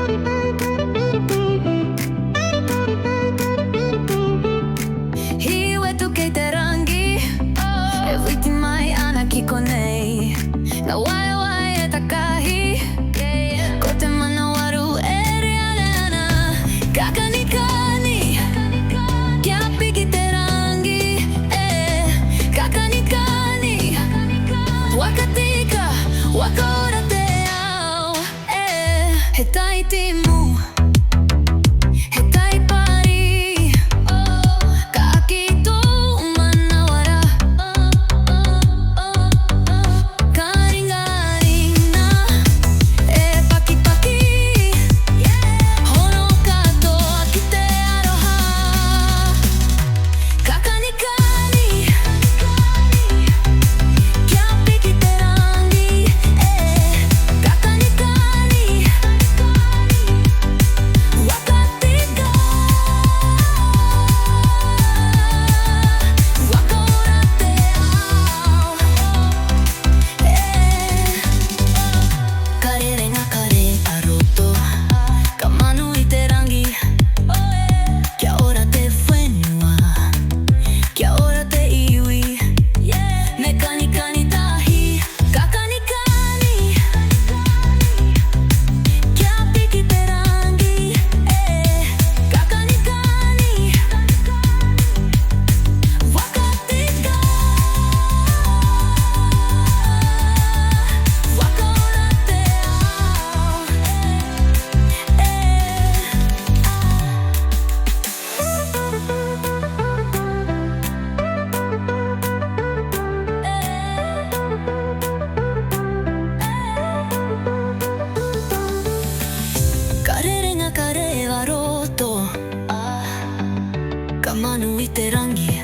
He wetu kei te rangi, e whiti mai ana ki konei. Ngā Waiata kahi, ko te manawaru e reale ana. Kanikani, kia piki te rangi, Kanikani, wakatika, Whakaora te ao, he tai timu, he tai pari, ka aki tō manawara, ka ringarina, e Pakipaki, hono katoa ki te Aroha. Kanikani, kia piki te rangi, Kanikani, wakatika, Whakaora te ao, karerenga kare aroto, ka manu I te rangi, kia ora te whenua, kia ora te iwi, me kanikani tahi, Kanikani, kia piki te rangi, Kanikani, wakatika, Whakaora te karerenga kare aroto, ka manu I te rangi.